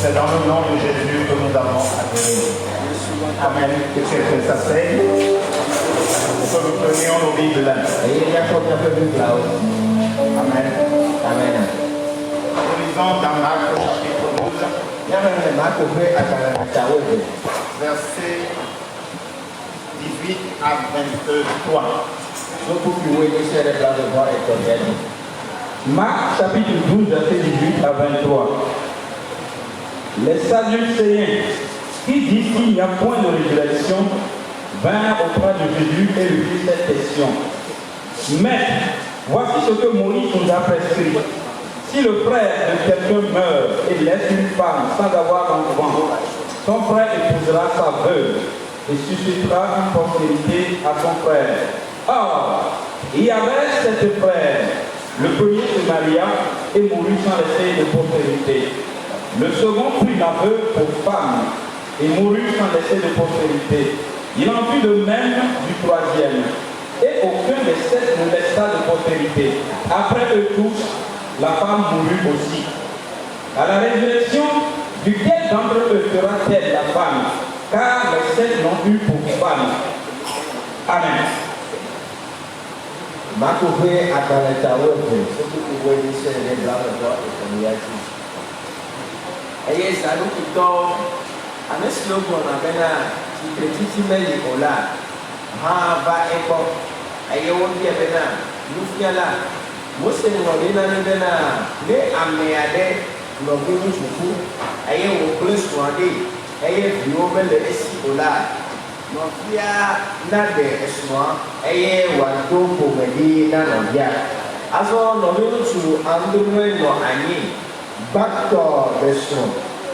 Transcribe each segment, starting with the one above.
C'est dans le nom de Jésus que nous avons adoré. Amen. Que quelqu'un s'asseye. Que nous prenions nos Bibles. Amen. Amen. Nous lisons dans Marc chapitre 12. Versets 18 à 23. Marc chapitre 12, verset 18 à 23. Les Sadducéens, qui disent qu'il n'y a point de résurrection, vinrent auprès de Jésus et lui firent cette question. Maître, voici ce que Moïse nous a prescrit. Si le frère de quelqu'un meurt et laisse une femme sans avoir d'enfant, son frère épousera sa veuve et suscitera une postérité à son frère. Or, il y avait sept frères. Le premier se maria et mourut sans laisser de postérité. Le second prit la veuve pour femme et mourut sans laisser de postérité. Il en fut de même du troisième. Et aucun des sept ne laissa de postérité. Après eux tous, la femme mourut aussi. À la résurrection, duquel d'entre eux sera-t-elle la femme? Car les sept l'ont eu pour femme. Amen. Novia nade esmoa eye wado pomedi na novia aso novia tu andumwe no anyi bakto beso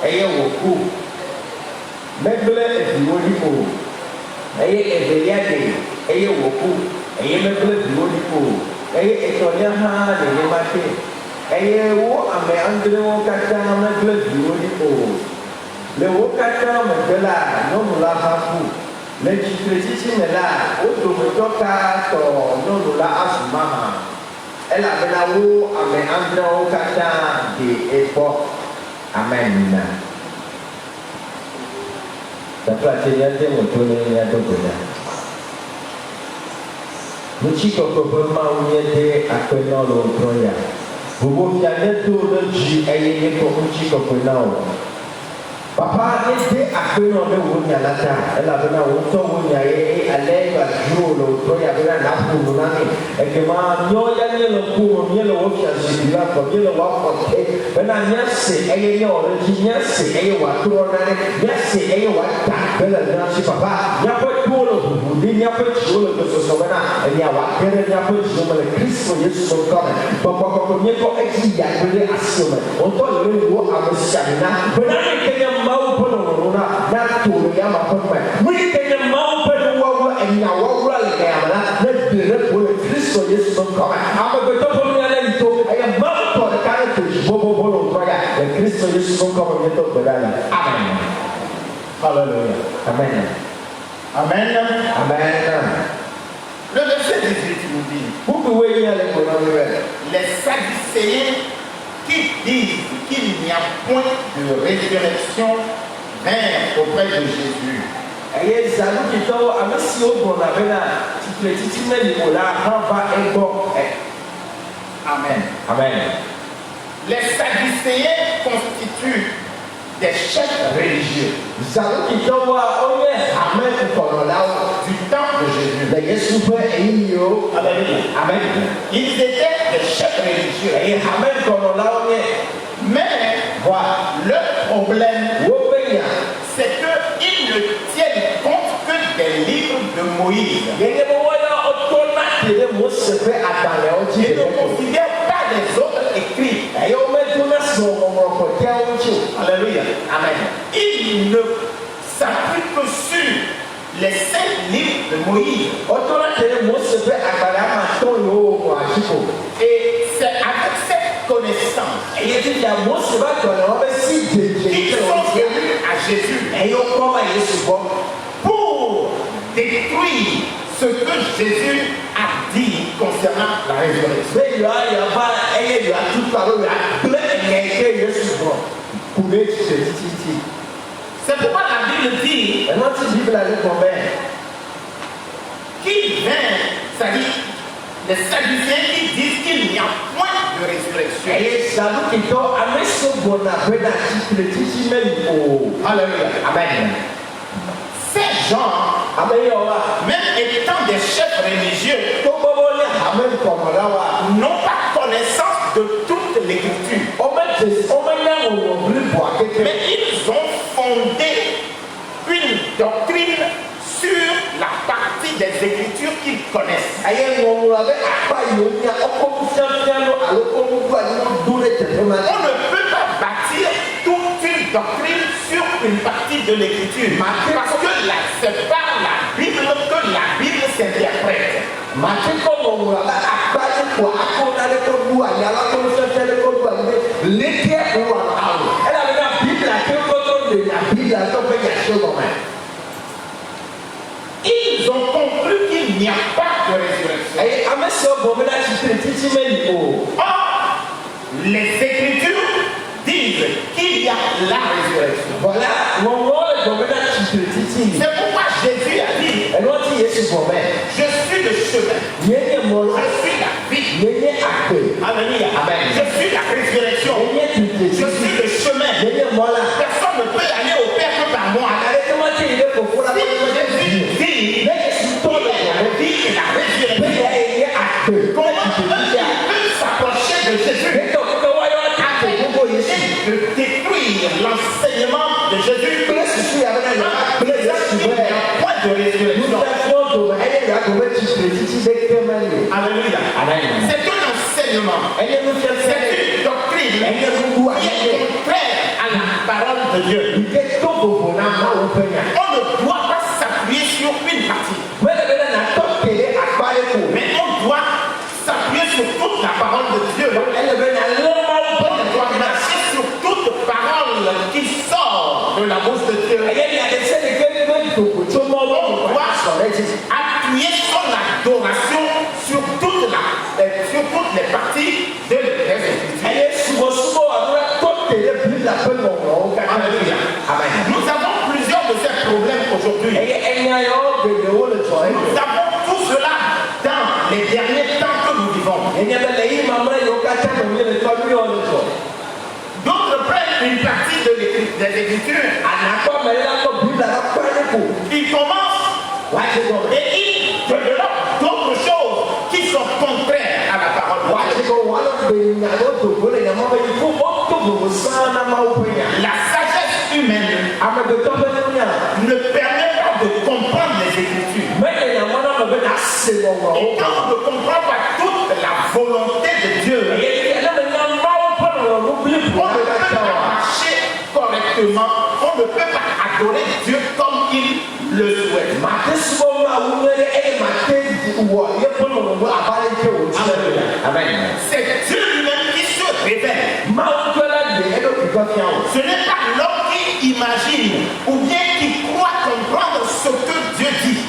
eye woku meble ebiwodipo eye eveliade eye woku eye meble ebiwodipo eye etonia ha de yemate eye wo ame andre wo kata meble ebiwodipo le wo kata mebela no mula hafu le titretiti me la wo dometɔ katɔ nyɔnu la asumama elabena wo ame adrewo katã de ekpɔ amen. Teƒe ya de moto ne ya do go na nutsikɔkɔ ƒe mawu nye de aƒenɔ le wòtrɔ ya gbogbo fia ne do ɖe dzi eye ne kɔ nutsikɔkɔ na o. Papa ne de aƒenɔ ne wo nya la ta elabena wotɔ wo nya ye ale va dro le wòtrɔ ya bena na ƒo nu na mi egema nyɔ ya nye le ƒome mie le wo fia zikpui la kɔ mie le wo afɔ te bena míase eye nye wɔ ɖe dzi míase eye wòatrɔ na ne míase eye wòata be le mía si papa míaƒe towo le ʋuʋu ɖi míaƒe dziwo le gbɔsɔsɔ bena enya wòage ɖe míaƒe dziwo me le Kristo Yesu ƒe ŋkɔ me gbɔgbɔ kɔkɔ míekɔ edzi ya gbe ɖe asi me wòtɔ le wo ame sia ame na bena mi ke nye Mawu ƒe nɔnɔme na to le yama ƒe me mi ke nye Mawu ƒe nuwɔwɔ enyawɔwɔ le gayame la ne de ɖe ko le Kristo Yesu ƒe ŋkɔ me amegbetɔ ƒe nua le yi to eye Mawu tɔ ɖeka ne to dziƒoƒoƒo le wòtrɔ ya le Kristo Yesu ƒe ŋkɔ me míetɔ gbe ɖa le amen. Alléluia. Amen. Amen. Amen. Le verset 18 nous dit, les Sadducéens qui disent qu'il n'y a point de résurrection vinrent auprès de Jésus. Amen. Amen. Les Sadducéens constituent des chefs religieux du temps de Jésus. Amen. Ils étaient des chefs religieux. Mais voilà, le problème, c'est qu'ils ne tiennent compte que des livres de Moïse. Ils ne considèrent pas les autres écrits. Alléluia. Amen. Ils ne s'appuient que sur les 5 livres de Moïse. Et c'est avec cette connaissance qu'ils sont venus à Jésus pour détruire ce que Jésus a dit concernant la résurrection. C'est pourquoi la Bible dit qu'il vint, c'est-à-dire les Sadducéens qui disent qu'il n'y a point de résurrection. Alléluia. Amen. Ces gens, même étant des chefs religieux, n'ont pas connaissance de toute l'écriture. Mais ils ont fondé une doctrine sur la partie des écritures qu'ils connaissent. On ne peut pas bâtir toute une doctrine sur une partie de l'écriture. Parce que c'est par la Bible que la Bible s'interprète. Ils ont conclu qu'il n'y a pas de résurrection. Or, les Écritures disent qu'il y a la résurrection. C'est pourquoi Jésus a dit, je suis le chemin, je suis la vie. Alléluia. Amen. Je suis la résurrection, je suis le chemin. Personne ne peut aller au Père que par moi. Si Jésus dit, la vie et la résurrection, comment peut s'approcher de Jésus de détruire l'enseignement de Jésus? Il n'y a point de résurrection. Alléluia. C'est un enseignement, c'est une doctrine qui est contraire à la parole de Dieu. On ne doit pas s'appuyer sur une partie, mais on doit s'appuyer sur toute la parole de Dieu. On doit marcher sur toute parole qui sort de la bouche de Dieu. On doit appuyer son adoration sur toutes les parties de l'Écriture. Nous avons plusieurs de ces problèmes aujourd'hui. Nous avons tout cela dans les derniers temps que nous vivons. D'autres prennent une partie des Écritures, ils commencent et ils développent d'autres choses qui sont contraires à la parole de Dieu. La sagesse humaine ne permet pas de comprendre les Écritures. Et quand on ne comprend pas toute la volonté de Dieu, on ne peut pas marcher correctement, on ne peut pas adorer Dieu comme il le souhaite. C'est Dieu lui-même qui se révèle. Ce n'est pas l'homme qui imagine ou bien qui croit comprendre ce que Dieu dit.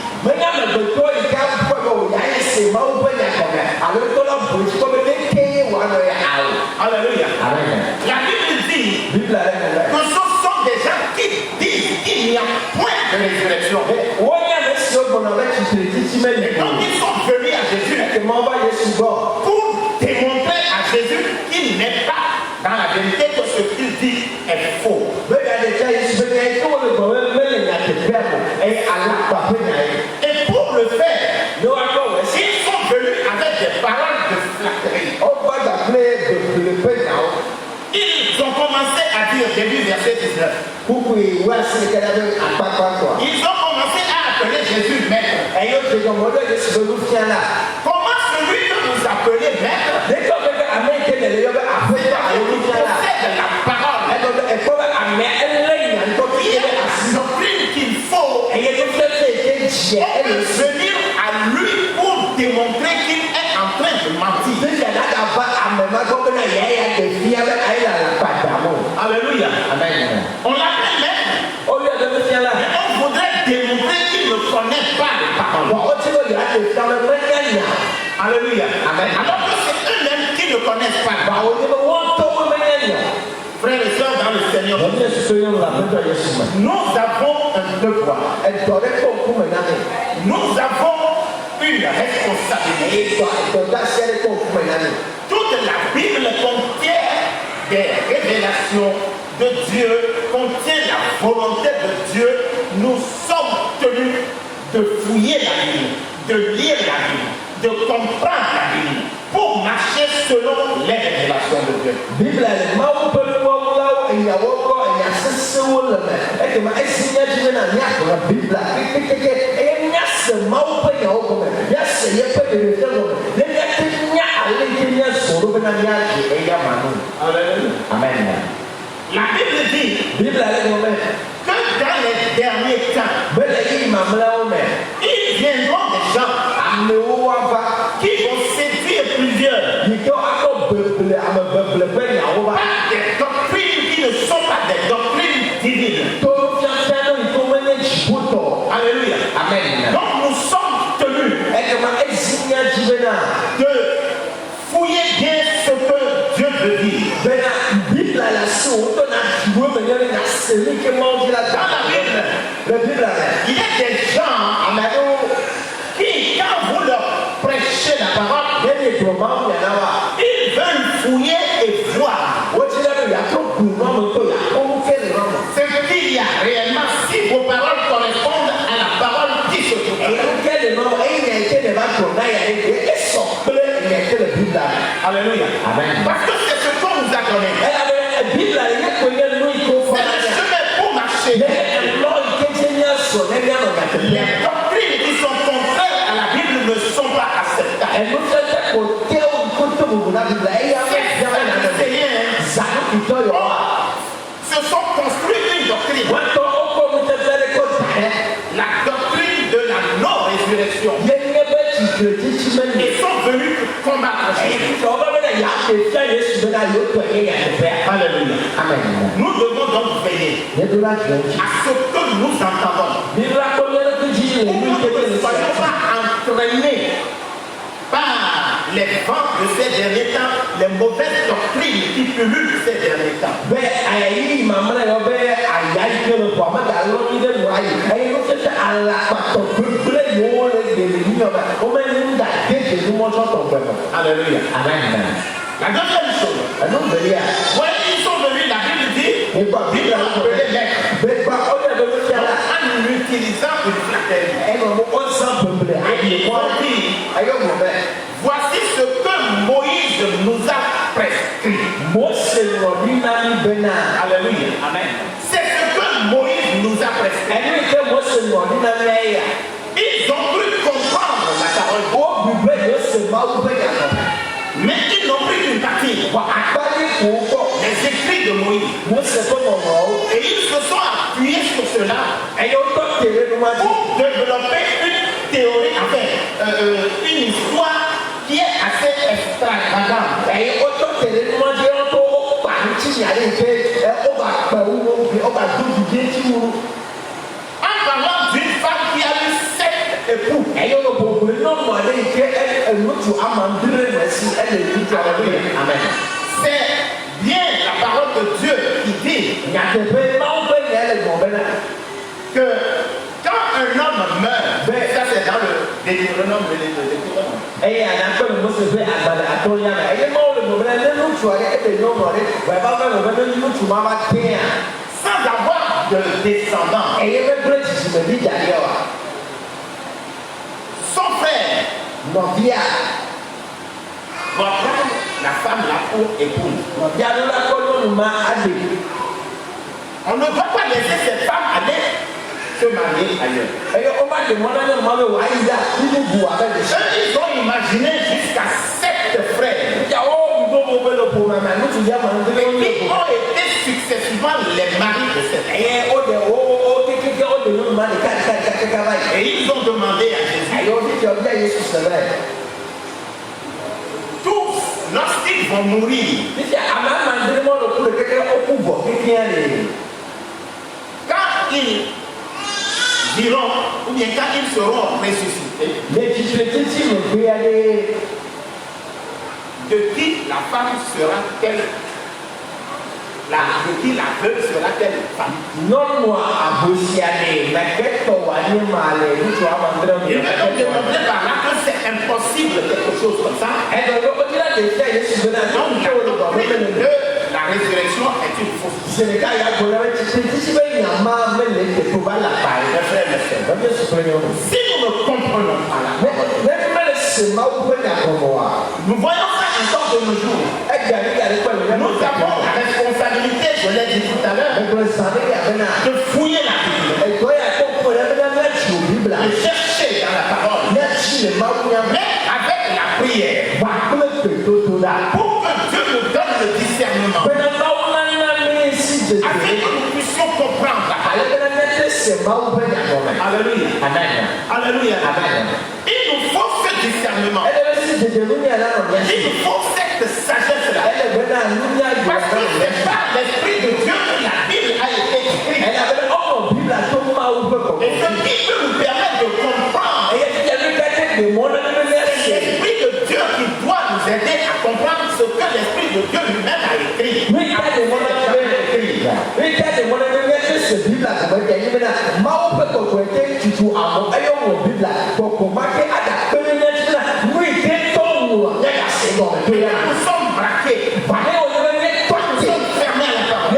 Alléluia. La Bible dit que ce sont des gens qui disent qu'il n'y a point de résurrection. Et quand ils sont venus à Jésus pour démontrer à Jésus qu'il n'est pas dans la vérité, que ce qu'il dit est faux. Et pour le faire, ils sont venus avec des paroles de flatterie. Ils ont commencé à dire, début verset 19, ils ont commencé à appeler Jésus maître. Comment celui que vous appelez maître possède la parole, il y a la doctrine qu'il faut, on peut venir à lui pour démontrer qu'il est en train de mentir. Alléluia. Amen. On l'appelle maître, mais on voudrait démontrer qu'il ne connaît pas les paroles. Alléluia. Amen. Alors que c'est eux-mêmes qui ne connaissent pas. Frères et sœurs, dans le Seigneur, nous avons un devoir. Nous avons une responsabilité. Toute la Bible contient des révélations de Dieu, contient la volonté de Dieu. Nous sommes tenus de fouiller la Bible, de lire la Bible, de comprendre la Bible pour marcher selon les révélations de Dieu. Bible Amen. La Bible dit que dans les derniers temps, ils viendront des gens qui vont séduire plusieurs par des doctrines qui ne sont pas des doctrines divines. Alléluia. Amen. Donc nous sommes tenus de fouiller bien ce que Dieu veut dire. Dans la Bible, il y a des gens qui, quand vous leur prêchez la parole, ils veulent fouiller et voir ce qu'il y a réellement, si vos paroles correspondent à la parole qui se trouve. Alléluia. Amen. Parce que c'est ce qu'on nous a donné. C'est le chemin pour marcher. Les doctrines qui sont contraires à la Bible ne sont pas acceptables. Se sont construits une doctrine. La doctrine de la non-résurrection. Ils sont venus combattre. Alléluia. Amen. Nous devons donc veiller à ce que nous entendons. Pour que nous ne soyons pas entraînés par les vents de ces derniers temps, les mauvaises doctrines qui pullulent ces derniers temps. Alléluia. Amen. La deuxième chose, ouais, ils sont venus, la Bible dit, ils ont appelé maître. En utilisant une flatterie. Ils ont dit, voici ce que Moïse nous a prescrit. Alléluia. Amen. C'est ce que Moïse nous a prescrit. Ils ont cru comprendre la parole. Mais ils n'ont pris une partie. Les écrits de Moïse. Et ils se sont appuyés sur cela pour développer une théorie, enfin, une histoire qui est assez extravagante. En parlant d'une femme qui a eu 7 époux. Amen. C'est bien la parole de Dieu qui dit que quand un homme meurt, ça c'est dans le Deutéronome, sans avoir de descendants, son frère va prendre la femme là pour épouse. On ne doit pas laisser cette femme aller se marier ailleurs. Ils ont imaginé jusqu'à 7 frères qui ont été successivement les maris de cette femme. Et ils ont demandé à Jésus, tous, lorsqu'ils vont mourir, quand ils diront, ou bien quand ils seront ressuscités, de qui la femme sera-t-elle la veuve sera telle femme. Non, moi, à Bossiané, mais qu'est-ce qu'on va dire, malé, nous sommes en train de Il veut donc démontrer par là que c'est impossible quelque chose comme ça. Et donc, on a déjà, il y a Donc, la doctrine de la résurrection est une fausse. C'est le cas, il y a pour la si il y a marre, mais les pouvoir la paille. Si nous ne comprenons pas la parole, nous voyons ça encore de nos jours. Nous avons la responsabilité, je l'ai dit tout à l'heure, de fouiller la Bible, de chercher dans la parole, mais avec la prière, pour que Dieu nous donne le discernement, afin que nous puissions comprendre la parole. Alléluia. Amen. Alléluia. Amen. Il nous faut ce discernement. Il nous faut cette sagesse-là. Parce que ce n'est pas l'Esprit de Dieu que la Bible a été écrite. Et ce qui peut nous permettre de comprendre, c'est l'Esprit de Dieu qui doit nous aider à comprendre ce que l'Esprit de Dieu lui-même a écrit. Nous sommes braqués. Nous sommes fermés à la parole.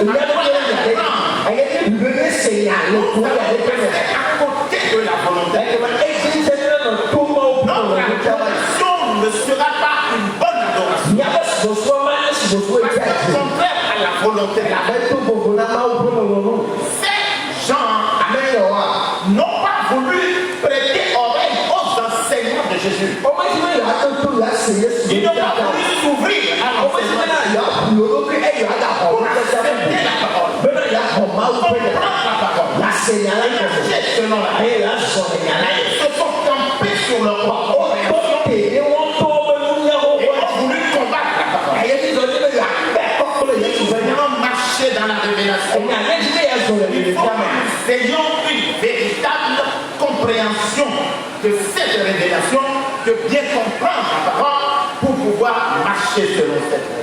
Nous allons passer à côté de la volonté. Notre adoration ne sera pas une bonne adoration. Parce que contraire à la volonté. Ces gens n'ont pas voulu prêter oreille aux enseignements de Jésus. Ils n'ont pas voulu s'ouvrir à l'enseignement pour accepter la parole, comprendre la parole, marcher selon la règle. Ils se sont campés sur leur propre et ont voulu combattre la parole. Ils ont marché dans la révélation. Il faut que nous ayons une véritable compréhension de cette révélation, de bien comprendre la parole pour pouvoir marcher selon cette règle.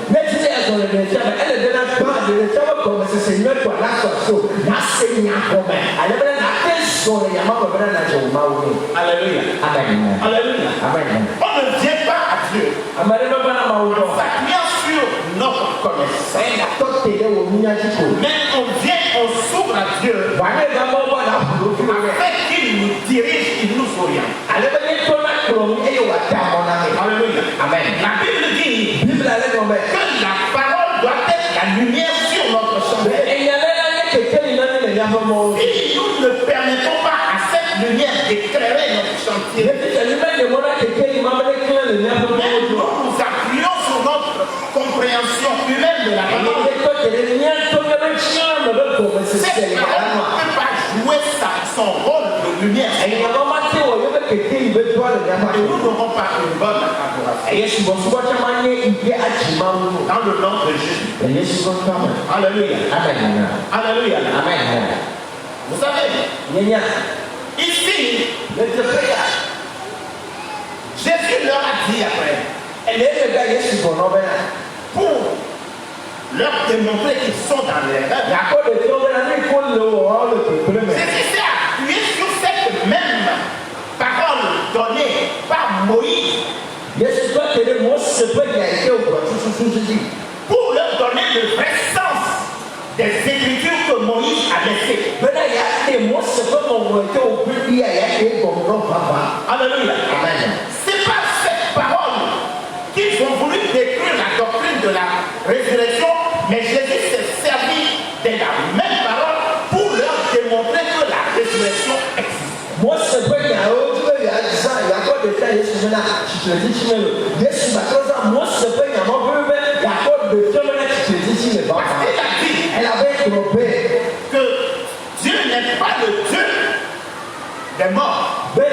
Alléluia. Alléluia. On ne vient pas à Dieu en s'appuyant sur notre connaissance. Mais on vient, on s'ouvre à Dieu afin qu'il nous dirige, qu'il nous oriente. Alléluia. Amen. La Bible dit que la parole doit être la lumière sur notre chemin. Si nous ne permettons pas à cette lumière d'éclairer notre chantier, nous appuyons sur notre compréhension humaine de la parole. Cette parole ne peut pas jouer son rôle de lumière. Et nous n'aurons pas une bonne adoration. Dans le nom de Jésus. Alléluia. Alléluia. Vous savez, ici, Jésus leur a dit après, pour leur démontrer qu'ils sont dans l'erreur, Jésus s'est appuyé sur cette même parole donnée par Moïse pour leur donner le vrai sens des écritures que Moïse a laissées. Alléluia. C'est pas cette parole qu'ils ont voulu détruire la doctrine de la résurrection, mais Jésus s'est servi de la même parole pour leur démontrer que la résurrection existe. Que Dieu n'est pas le Dieu des morts, mais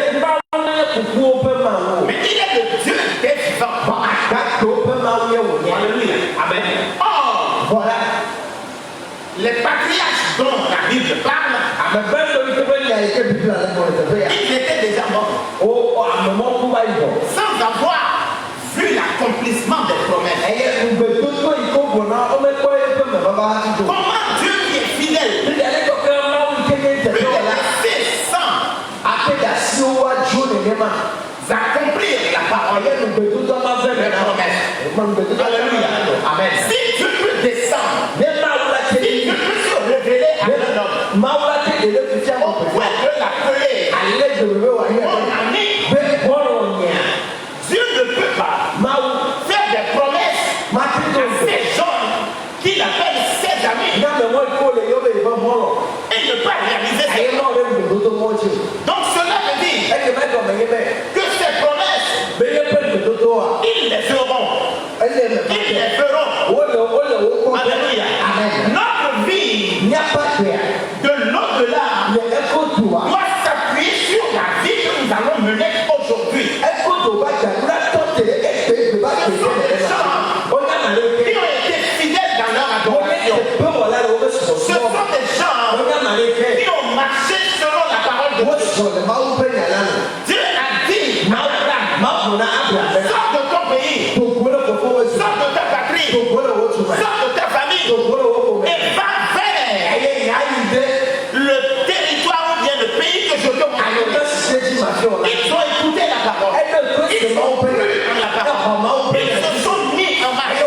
il est le Dieu des vivants. Alléluia. Amen. Or, voilà, les patriarches dont la Bible parle, ils étaient déjà morts sans avoir vu l'accomplissement des promesses. Comment Dieu qui est fidèle peut laisser sans accomplir la parole de promesse. Alléluia. Amen. Si Dieu peut descendre, si Dieu peut se révéler à un homme, on pourrait l'appeler mon ami. Dieu ne peut pas faire des promesses à ces gens qu'il appelle ses amis et ne pas réaliser ses promesses. Donc cela veut dire que ces promesses, ils les feront. Ils les feront. Alléluia. Notre vie de l'au-delà doit s'appuyer sur la vie que nous allons mener aujourd'hui. Ce sont des gens qui ont été fidèles dans leur adoration. Ce sont des gens qui ont marché selon la parole de Dieu. Dieu a dit à Abraham, sors de ton pays, sors de ta patrie, sors de ta famille et va vers le territoire ou bien le pays que je te montre. Ils ont écouté la parole. Ils ont cru en la parole. Ils se sont mis en marche.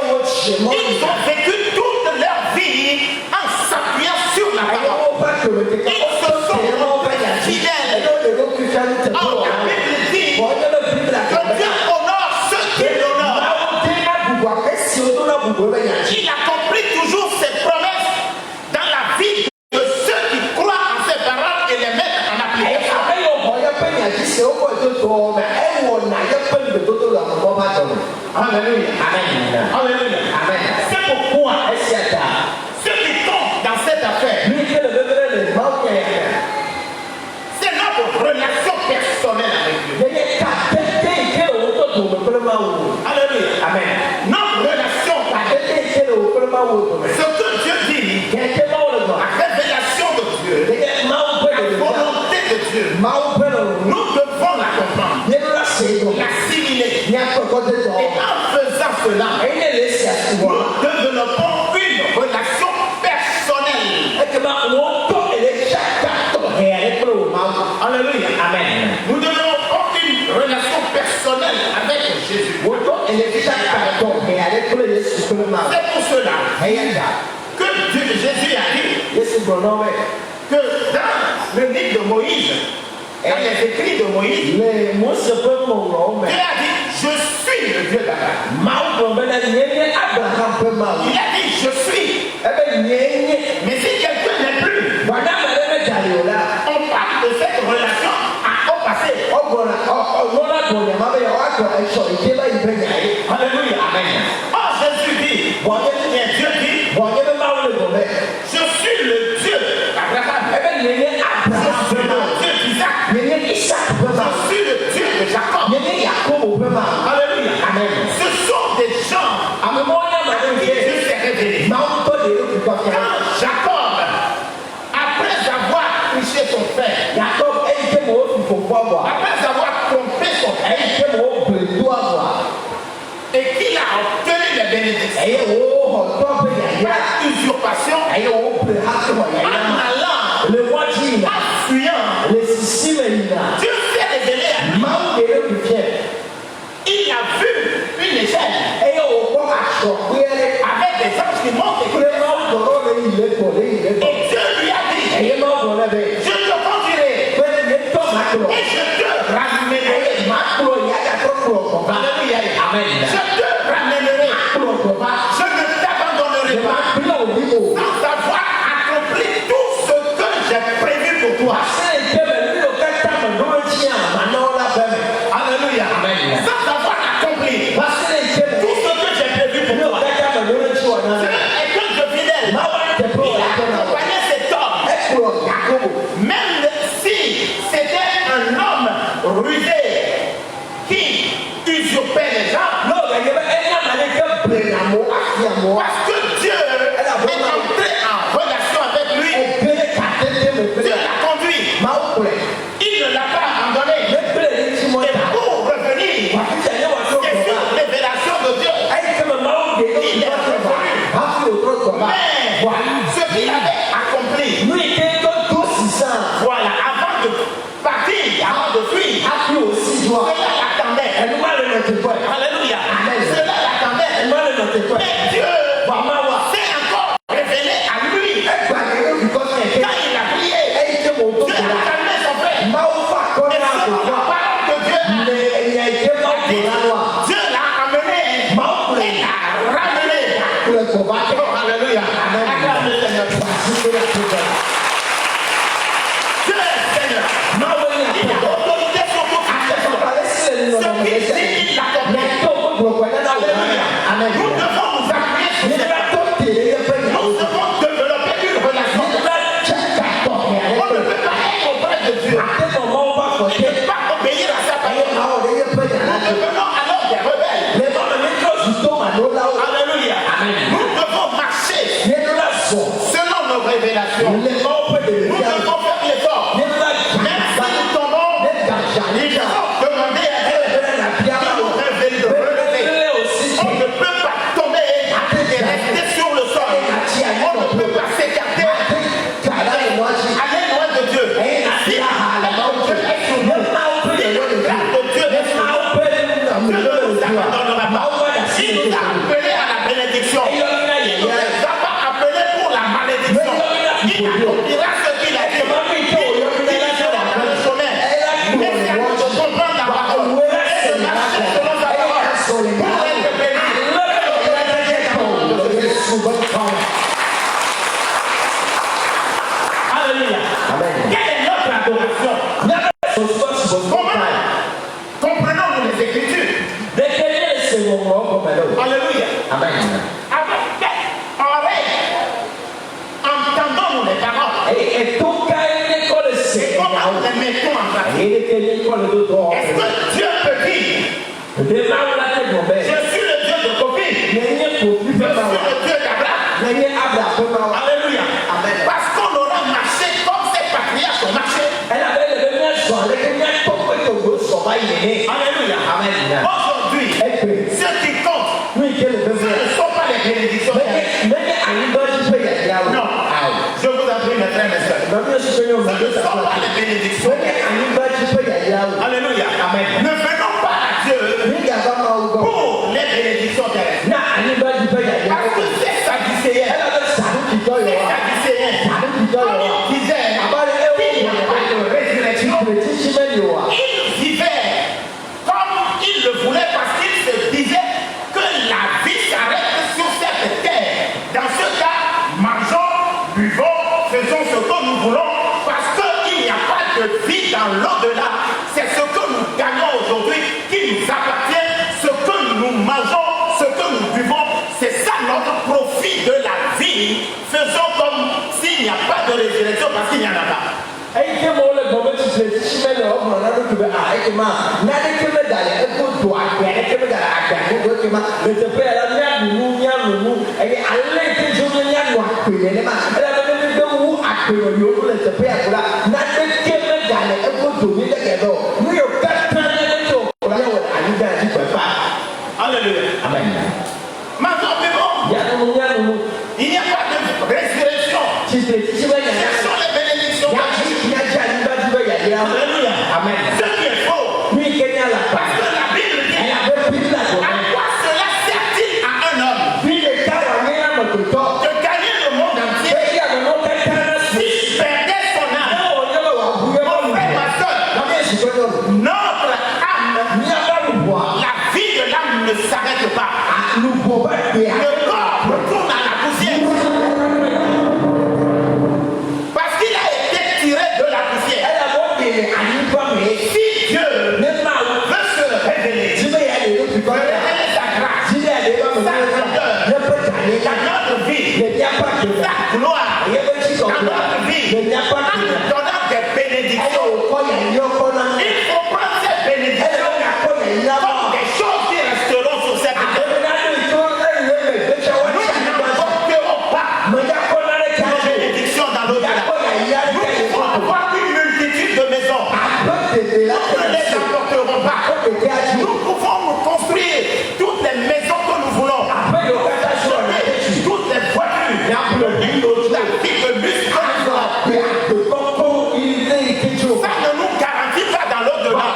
Ils ont vécu toute leur vie en s'appuyant sur la parole. Ils se sont fidèles. Oh, la Bible dit que Dieu honore ceux qui l'honorent. Il accomplit toujours ses promesses dans la vie de ceux qui croient en ses paroles et les mettent en application. Alléluia. Alléluia. C'est pourquoi ceux qui tombent dans cette affaire, c'est notre relation personnelle avec Dieu. Alléluia. Amen. Notre relation avec Dieu. Ce que Dieu dit, la révélation de Dieu, la volonté de Dieu, nous devons la comprendre, l'assimiler. Et en faisant cela, nous développons une relation personnelle. Alléluia. Amen. Nous développons une relation personnelle avec Jésus. C'est pour cela que Jésus a dit que dans le livre de Moïse, dans les écrits de Moïse, Dieu a dit, je suis le Dieu d'Abraham. Il a dit, je suis. Mais si quelqu'un n'est plus, on parle de cette relation au passé. Alléluia. Amen. Oh, Jésus dit, Dieu dit, je suis le Dieu d'Abraham. Je suis le Dieu d'Isaac. Je suis le Dieu de Jacob. Alléluia. Amen. Ce sont des gens à qui Dieu s'est révélé. Quand Jacob, après avoir triché son frère, après avoir trompé son frère, et qu'il a obtenu les bénédictions par usurpation, en allant, en fuyant, Dieu s'est révélé à lui. Il a vu une échelle avec des anges qui montent et qui descendent. Et Dieu lui a dit, je te conduirai et je te ramènerai. Alléluia. Amen. Je te ramènerai. Je ne t'abandonnerai pas sans avoir accompli tout ce que j'ai prévu pour toi. Alléluia. Amen. Sans avoir accompli tout ce que j'ai prévu pour toi. Et quand je viens l'élévation. Nous devons faire l'effort. Même si nous tombons, il faut demander à Dieu de nous relever. On ne peut pas tomber et rester sur le sol. On ne peut pas s'écarter. Allez loin de Dieu. Si le garde de Dieu est sur nous, Dieu ne nous abandonnera pas. Si nous a appelés à la bénédiction, il ne nous a pas appelés pour la malédiction. Il accomplira ce qu'il a dit. Il sera dans le chemin. Mais c'est à nous de comprendre la parole. Et de marcher selon sa parole. Pour être béni. Alléluia. Quelle est notre adoration? Comprenons-nous les Écritures. Alléluia. Avec quelle oreille entendons-nous les paroles? Et comment nous les mettons en pratique? Est-ce que Dieu peut dire je suis le Dieu de copie? Je suis le Dieu d'Abraham. Alléluia. Parce qu'on aura marché comme ces patriarches ont marché. Alléluia. Aujourd'hui, ce qui compte, ce ne sont pas les bénédictions. Non. Je vous en prie, mes frères et sœurs. Ce ne sont pas les bénédictions. Alléluia. Ne venons pas à Dieu pour les bénédictions terrestres. Parce que c'est sadducéen. Comme il disait, il n'y a pas de résurrection. Il vivait comme il le voulait parce qu'il se disait que la vie s'arrête sur cette terre. Dans ce cas, mangeons, buvons, faisons ce que nous voulons parce qu'il n'y a pas de vie dans l'au-delà. C'est ce que nous gagnons aujourd'hui qui nous appartient. Ce que nous mangeons, ce que nous buvons, c'est ça notre profit de la vie. Faisons comme s'il n'y a pas de résurrection parce qu'il n'y en a pas. Alléluia. Amen. Maintenant, il n'y a pas de résurrection. Ce sont les bénédictions. Alléluia. Amen. Ce qui est faux. Parce que la Bible dit à quoi cela sert-il à un homme de gagner le monde entier s'il perdait son âme? Mon frère, ma soeur, notre âme, la vie de l'âme ne s'arrête pas. Le corps retourne à la poussière. Parce qu'il a été tiré de la poussière. Si Dieu veut se révéler, révéler sa grâce, sa grandeur, dans notre vie, sa gloire, dans notre vie, en nous donnant des bénédictions. Il faut prendre ces bénédictions comme des choses qui resteront sur cette terre. Nous n'emporterons pas nos bénédictions dans l'au-delà. Nous pouvons avoir une multitude de maisons. Nous ne les emporterons pas. Nous pouvons nous construire toutes les maisons que nous voulons. Toutes les voitures, la vie de bus. Ça ne nous garantit pas dans l'au-delà.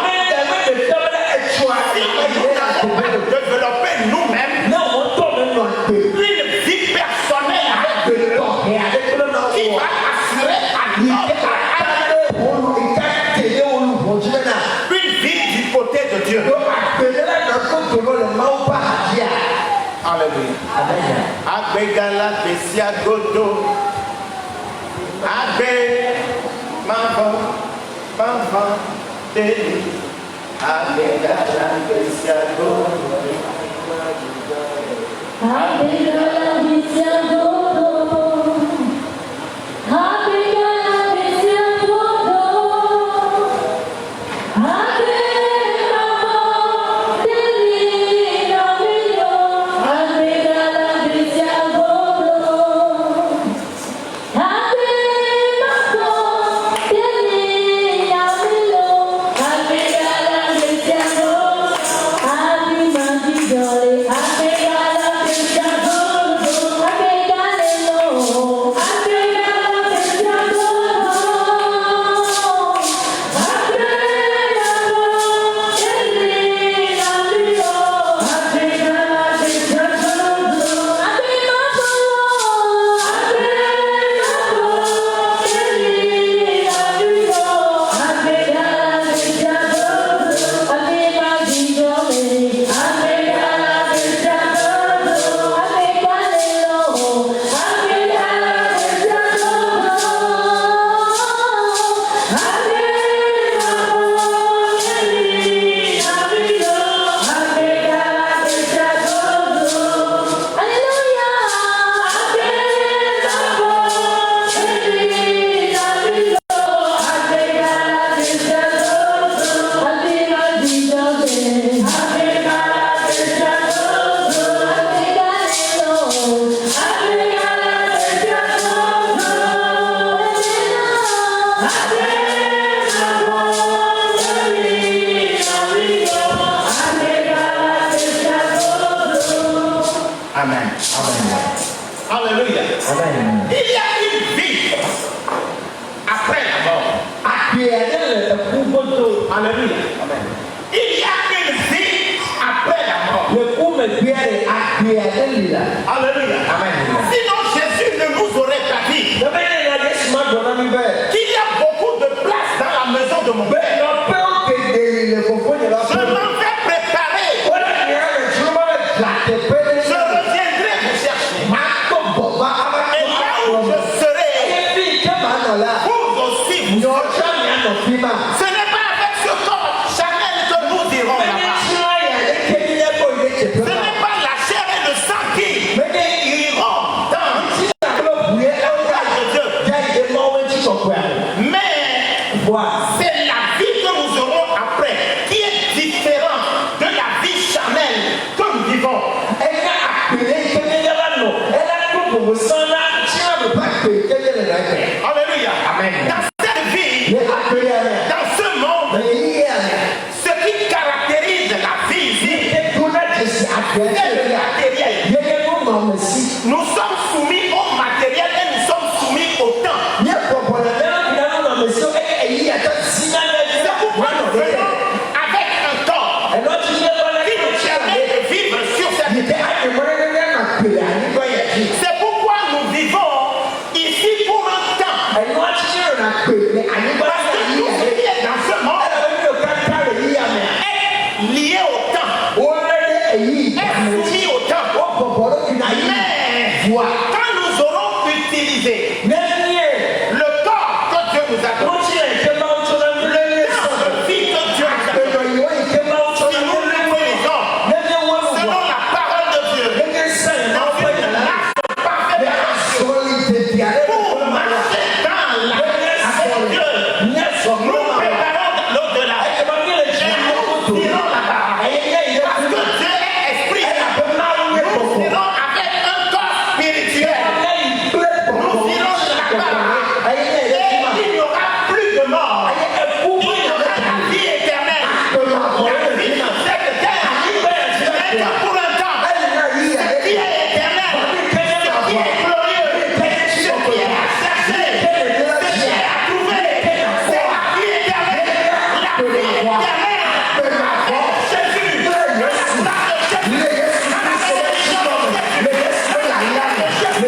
Si nous n'avons pas développé nous-mêmes une vie personnelle qui va assurer à notre âme une vie du côté de Dieu. Alléluia. Abegala Bessia Godo. Abe Maman Deli. Abegala Bessia Godo. Abegala Bessia Godo. Abegala Bessia Godo. Abe Amen. Il y a une vie après la mort. Alléluia. Amen. Il y a une vie après la mort. Alléluia. Amen. Sinon Jésus ne nous aurait pas dit qu'il y a beaucoup de place dans la maison de mon Père. Je m'en vais préparer. Je reviendrai vous chercher. Et là où je serai, vous aussi vous serez. Ce n'est pas avec ce corps charnel que nous irons là-bas. Ce n'est pas la chair et le sang qui iront dans le royaume de Dieu. Mais c'est la vie que nous aurons après qui est différente de la vie charnelle que nous vivons. Alléluia. Amen. Dans cette vie, dans ce monde, ce qui caractérise la vie ici, c'est le matériel. Nous sommes soumis au matériel et nous sommes soumis au temps. C'est pourquoi nous venons avec un corps qui nous permet de vivre sur cette terre. C'est pourquoi nous vivons ici pour un temps. Parce que tout ce qui est dans ce monde est lié au temps, est soumis au temps. Mais quand nous aurons utilisé le corps que Dieu nous a donné, le temps de vie que Dieu nous a donné, si nous l'utilisons selon la parole de Dieu, dans une marche parfaite pour marcher dans la paix de Dieu, nous préparons l'au-delà et nous irons là-bas. Parce que Dieu est esprit, nous irons avec un corps spirituel. Nous irons là-bas et il n'y aura plus de mort. Il y aura la vie éternelle. La vie dans cette terre n'est que pour un temps. Ce qui est éternel, ce qui est glorieux, ce qui est à chercher, ce qui est à trouver, c'est la vie éternelle. La vie éternelle, c'est Jésus. La gloire de Jésus. La bénédiction de Jésus. La gloire de Jésus. La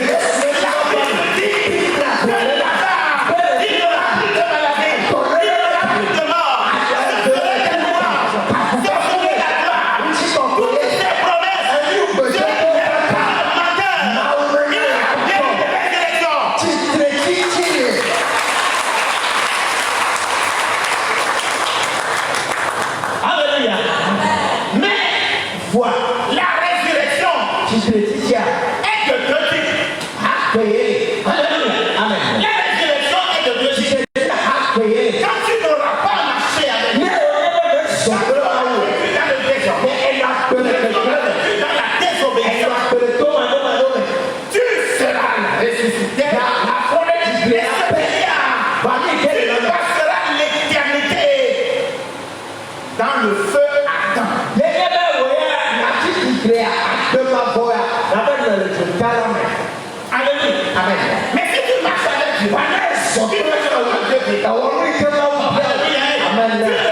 Bible dit que là-bas, il n'y aura plus de maladie, il n'y aura plus de mort. Ce serait la louange, ce serait la gloire. Toutes ces promesses, Dieu n'est pas un menteur. Il a bien une résurrection. Alléluia. Mais la résurrection est de deux types. Alléluia. La résurrection est de deux types. Quand tu n'auras pas marché avec Dieu, quand tu auras vécu dans le désordre, quand tu auras vécu dans la désobéissance, tu seras ressuscité. Tu passeras l'éternité dans le feu ardent. Alléluia. Mais si tu marches avec Dieu, tu peux te Dieu. Tu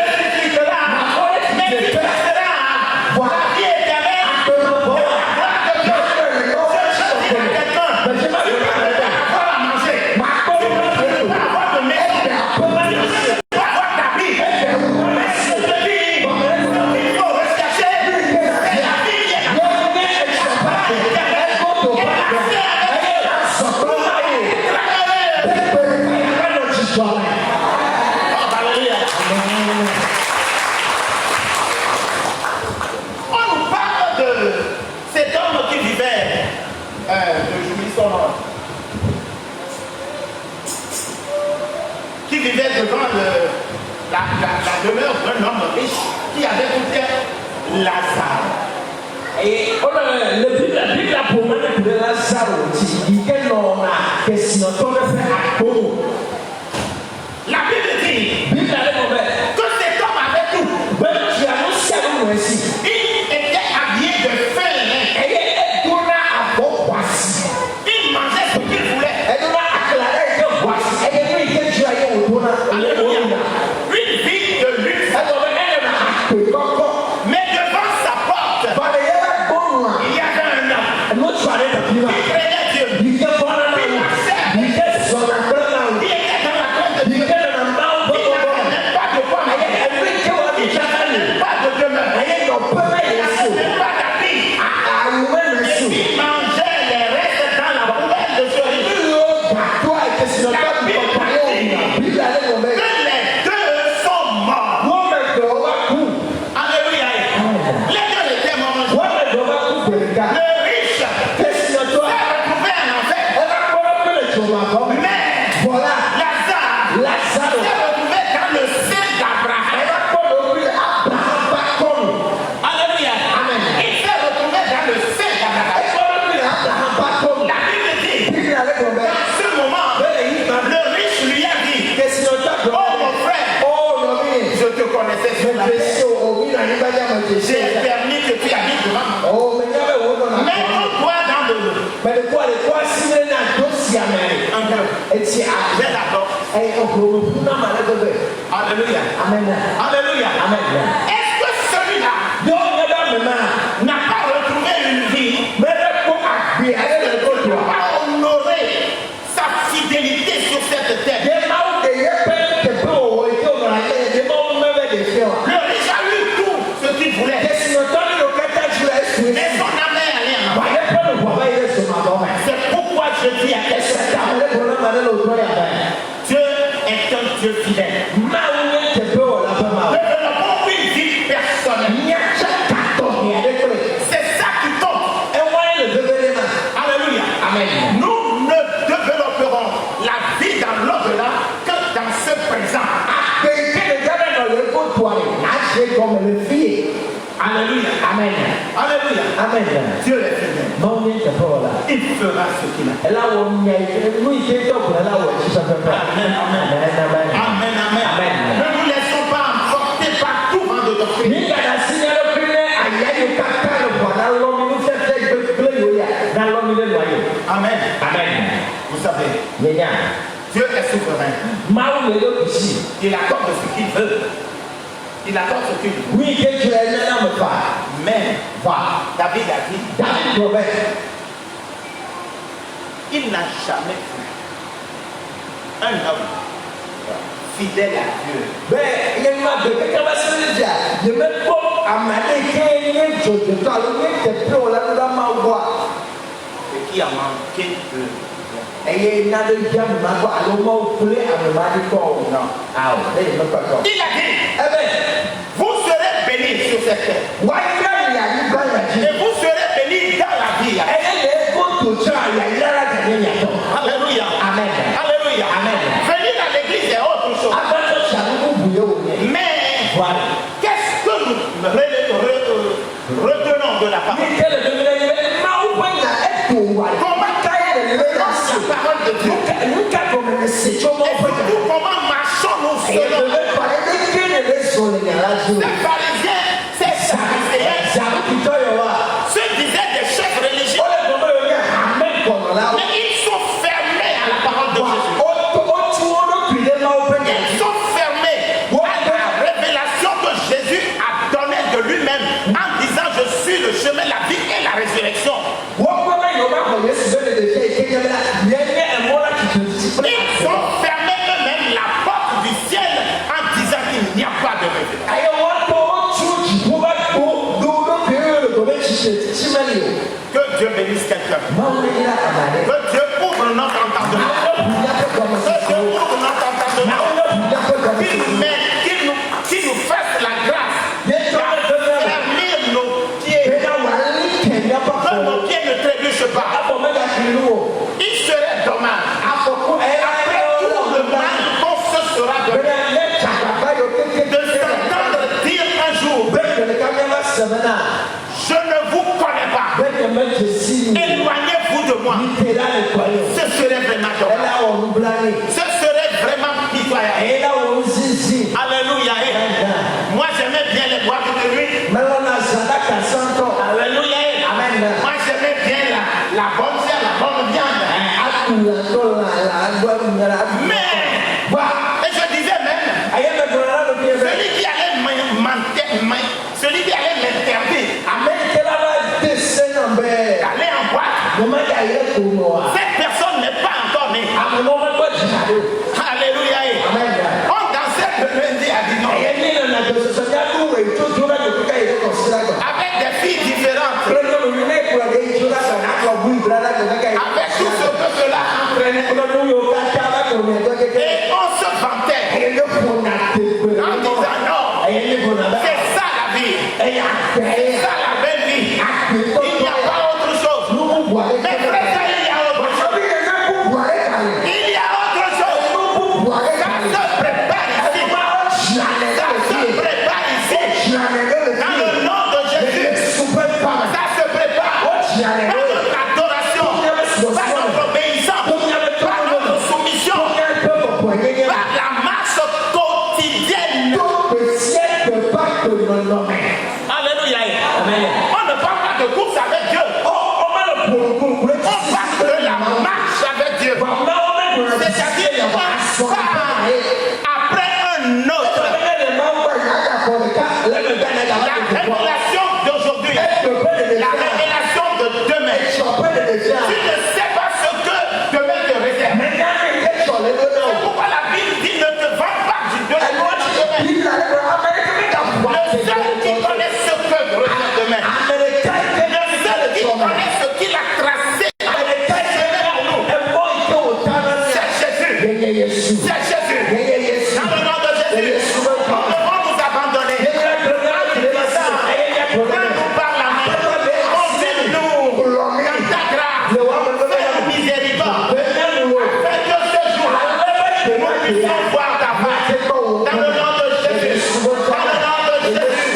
ressusciteras, mais tu passeras la vie éternelle de la gloire de Dieu. Je dis à quelqu'un, tu ne peux pas avoir à manger, tu ne peux pas avoir de maison, tu ne peux pas avoir d'habit. Mais je te dis, ce qu'il faut rechercher, c'est la vie qui est là. La gloire éternelle est passée avec Dieu. On nous parle de cet homme qui vivait, j'oublie son nom, qui vivait devant la demeure d'un homme riche qui avait écouté Lazare. Et la Bible a pour moi de Lazare, il non a que si notre La Bible dit que cet homme avait tout. Il était habillé de fin lin. Il mangeait ce qu'il Alléluia. Amen. Alléluia. Amen. Est-ce que celui-là n'a pas retrouvé une vie? Est-ce qu'il n'a pas honoré sa fidélité sur cette terre? Le riche a eu tout ce qu'il voulait. Mais son âme est allée en enfer. C'est pourquoi je dis à quelqu'un, Dieu est un Dieu fidèle. Développons une vie personnelle. C'est ça qui compte. Alléluia. Amen. Nous ne développerons la vie dans l'au-delà que dans ce présent. Alléluia. Amen. Alléluia. Amen. Dieu est fidèle. Il fera ce qu'il a. Amen, amen. Ne nous laissons pas emporter par tout vent de doctrine. Amen. Amen. Vous savez, Dieu est souverain. Il accorde ce qu'il veut. Il accorde ce qu'il veut. Mais David a dit, il n'a jamais vu un homme fidèle à Dieu. Et qui a manqué de il a dit, vous serez bénis sur cette terre. Et vous serez bénis dans la vie. Alléluia. Amen. Alléluia. Amen. Venir à l'église est autre chose. Mais qu'est-ce que nous retenons de la parole? Comment la parole de Dieu? Et surtout comment marchons-nous selon ces pharisiens, ces pharisiens se disaient des chefs religieux, mais ils sont fermés à la parole de Jésus. Ils sont fermés à la révélation que Jésus a donnée de lui-même en disant je suis le chemin, la vie et la résurrection. Ils sont fermés eux-mêmes la porte du ciel en disant qu'il n'y a pas de révélation. Que Dieu bénisse quelqu'un. Que Dieu ouvre notre entendement. Que Dieu ouvre notre entendement. Qu'il nous fasse la grâce d'affermir nos pieds. Que nos pieds ne trébuchent pas. Il serait dommage. Après tout le mal qu'on se sera donné, de s'entendre dire un jour, je ne vous connais pas. Éloignez-vous de moi. Ce serait vraiment dommage. Ce serait vraiment pitoyable. Alléluia. Moi j'aimais bien les boîtes de nuit. Alléluia. Moi j'aimais bien la bonne chair, la bonne viande. Mais, et je disais même, celui qui allait m'interdire d'aller en boîte, cette personne n'est pas encore née. Alléluia. On dansait le lundi à dimanche avec des filles différentes, avec tout ce que cela entraînait. Et on se vantait en disant non, c'est ça la vie, c'est ça la belle vie. Il n'y a pas autre chose. Mais frère, il y a autre chose. Il y a autre chose. Ça se prépare ici. Ça se prépare ici. Dans le nom de Jésus. Ça se prépare. Par notre adoration, par notre obéissance, par notre soumission, par la marche quotidienne. Alléluia. On ne parle pas de course avec Dieu. On parle de la marche avec Dieu. C'est-à-dire pas révélation d'aujourd'hui, la révélation de demain. Tu ne sais pas ce que demain te réserve. C'est pourquoi la Bible dit ne te vante pas de demain. Le seul qui connaît ce que réserve demain, le seul qui connaît ce qu'il a tracé, c'est Jésus. C'est Jésus. Dans le nom de Jésus, nous devons nous abandonner. Prends-nous par la main. Conduis-nous dans ta grâce. Fais-nous miséricorde. Fais que ce jour-là, nous puissions voir ta face. Dans le nom de Jésus. Dans le nom de Jésus.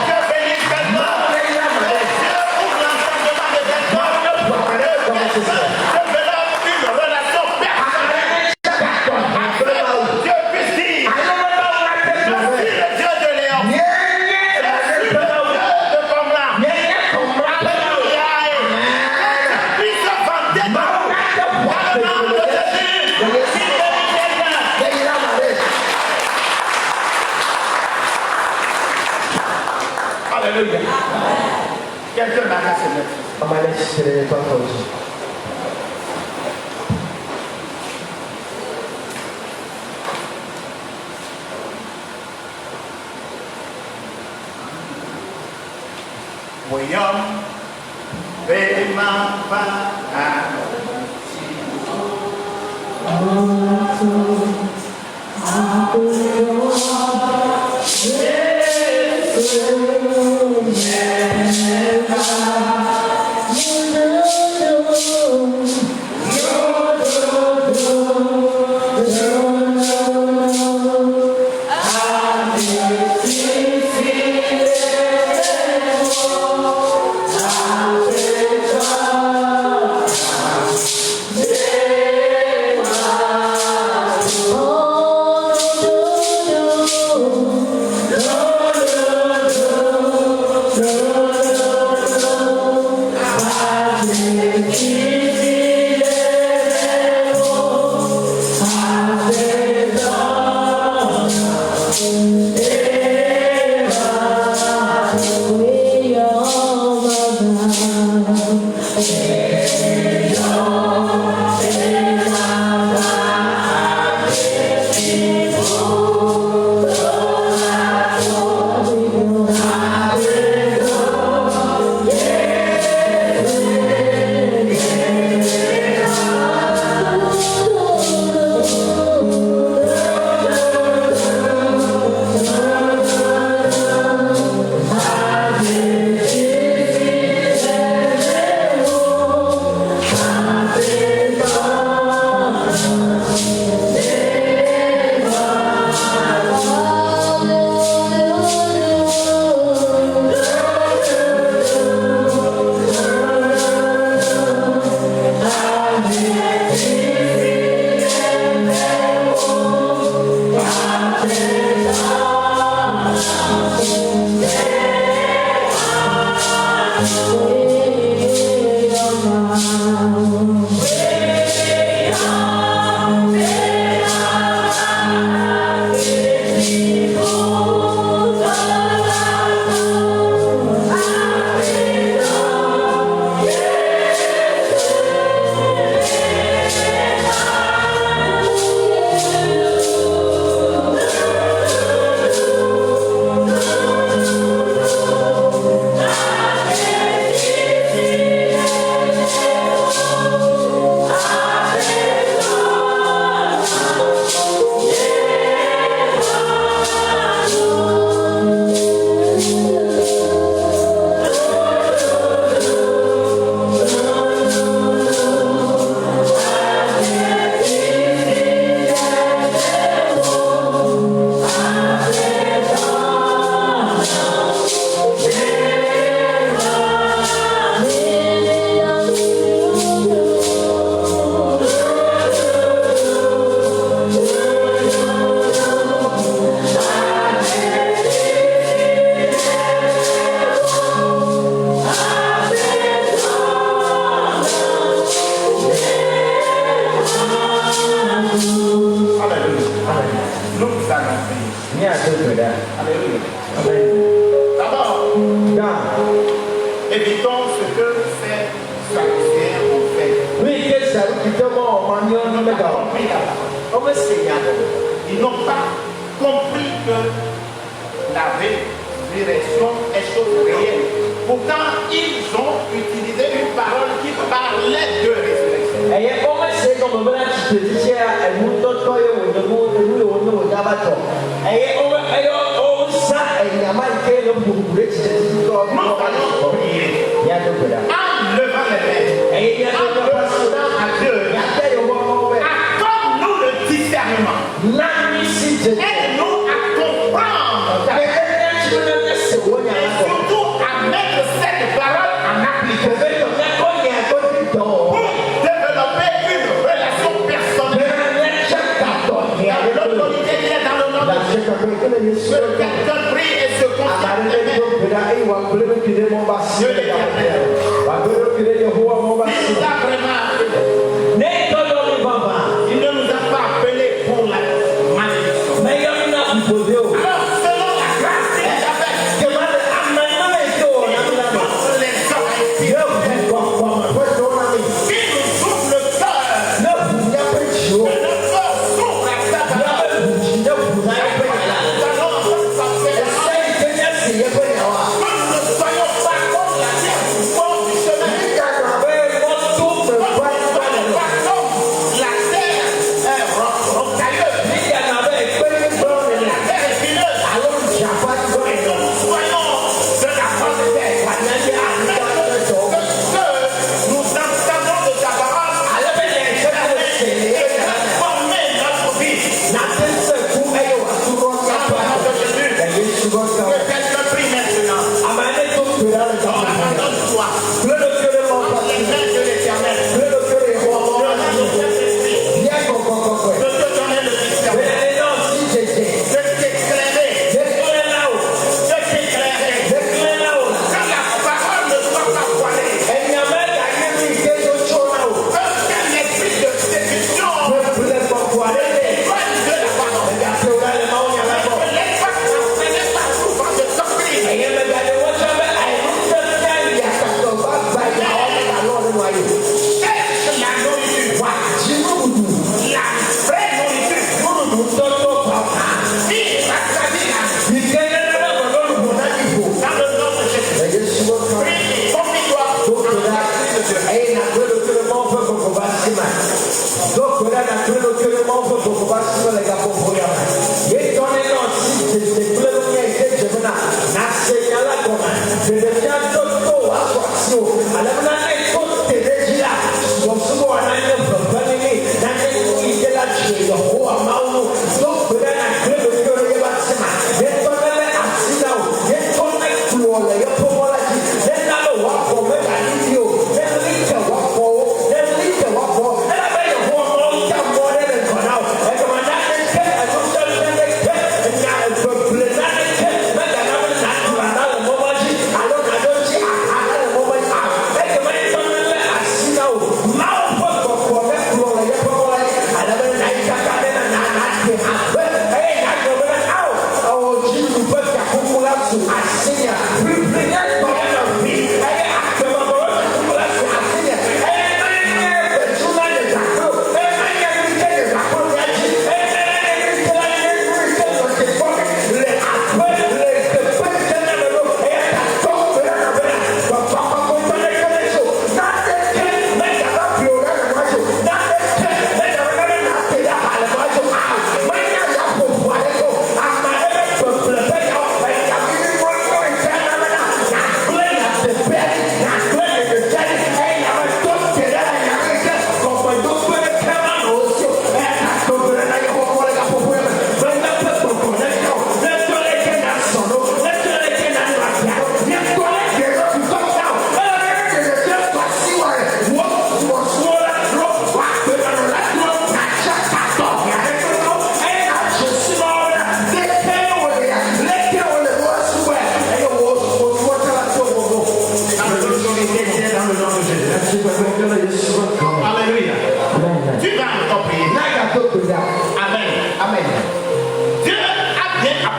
Dieu bénisse maintenant. Dieu ouvre l'entendement de tes corps. Je veux leur une relation personnelle. Dieu puisse dire, je suis le Dieu de Léon. Je suis le Dieu de Comla. Alléluia. Que tu puisses vanter dans le nom de Jésus. Alléluia. Quelqu'un m'a cassé le voyons, vraiment pas. Nous allons prier. D'abord, évitons ce que ces Sadducéens ont fait. Ils n'ont pas compris que la résurrection est chose réelle. Pourtant, ils ont utilisé une parole qui parlait de résurrection. Nous allons prier en levant les mains, en demandant à Dieu, accorde-nous le discernement, aide-nous à comprendre ta parole, et surtout à mettre cette parole en application pour développer une relation personnelle dans l'autorité qui est dans le nom de Dieu. Quelqu'un prie et se consacre les mains. Dieu l'Éternel, il nous a vraiment appelés. Il ne nous a pas appelés pour la malédiction. Alors, selon la grâce d'Isabelle, il nous ouvre les oreilles, il nous ouvre le cœur, que le cœur s'ouvre à sa parole. Nous allons passer la main. Nous ne soyons pas comme la terre du fond du chemin. La terre est rocailleuse. La terre est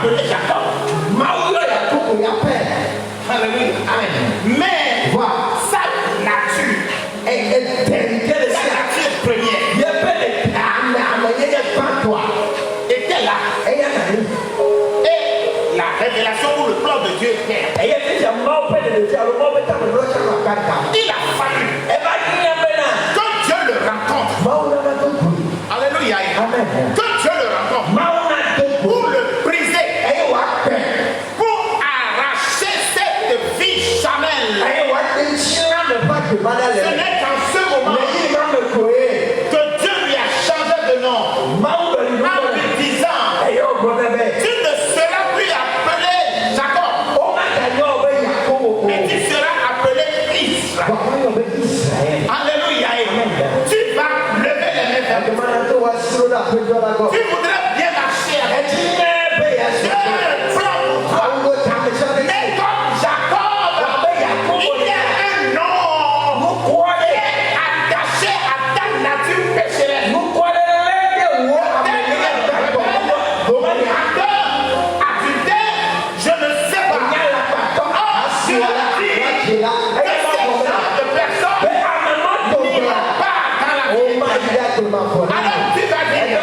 appelé Jacob. Alléluia. Amen. Mais sa nature sa nature première était là. Et la révélation ou le plan de Dieu était. Il a fallu que Dieu le rencontre. Alléluia. Que Dieu le rencontre pour le briser, pour arracher cette vie charnelle. Ce n'est qu'en ce moment que Dieu lui a changé de nom en lui disant: tu ne seras plus appelé Jacob, mais tu seras appelé Israël. Alléluia. Tu vas lever les mains vers Dieu. Tu voudrais bien marcher avec Dieu. Je prends pour toi. Mais comme Jacob, il y a un nom qui est attaché à ta nature pécheresse. Je ne sais pas. Je dis que ce genre de personnes n'y vont pas dans la vie. Alors tu vas dire: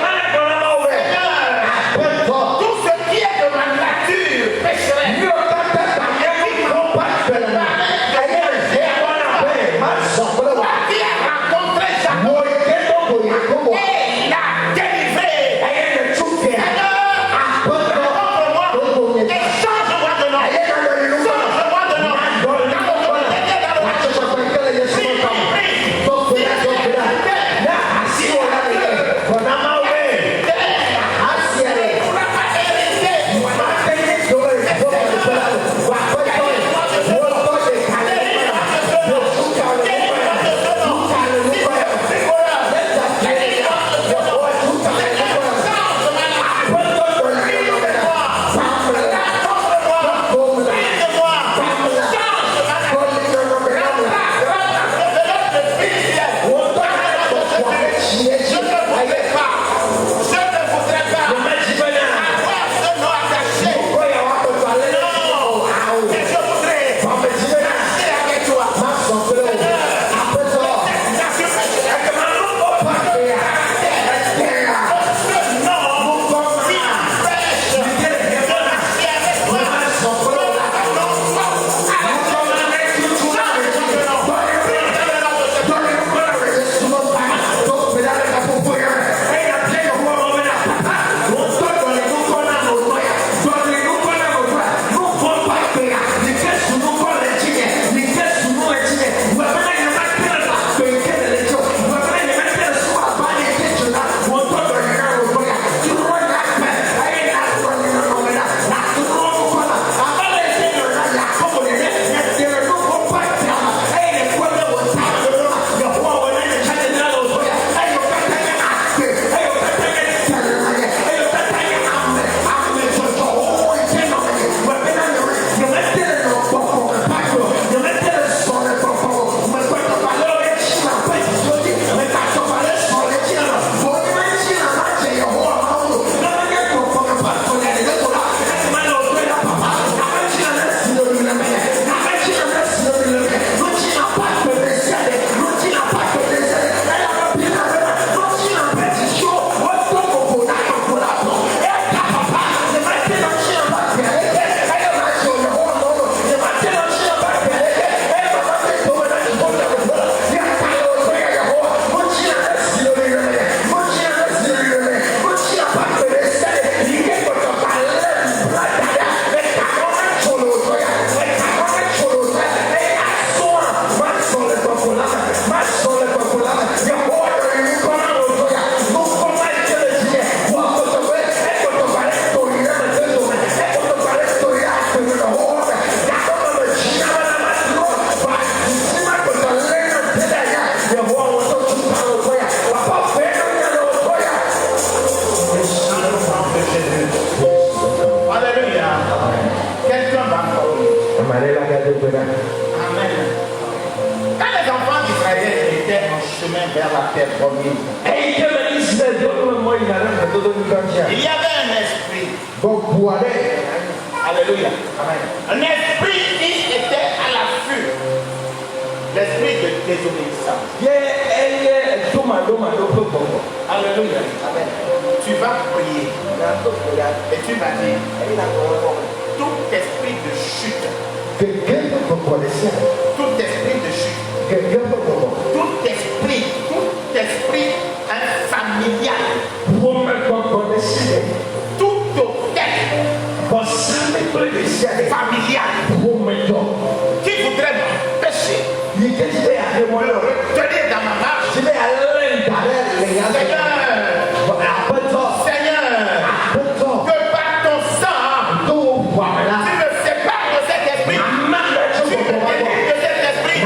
Seigneur, tout ce qui est de ma nature pécheresse, qui a rencontré Jacob et l'a délivré. Seigneur, rencontre-moi et change-moi de nom. Change-moi de nom. Dans mon autorité, dans le marché. chemin vers la terre promise. Il y avait un esprit Alléluia. Un esprit qui était à l'affût. L'esprit de désobéissance. Alléluia. Amen. Tu vas prier. Et tu vas dire tout esprit de chute. Tout esprit de chute. Tout esprit infamilial. Tout hôtel familial qui voudrait m'empêcher de retenir dans ma marche. Seigneur, que par ton sang, tu me sépares de cet esprit. Tu me délivres de cet esprit.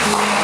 Amen.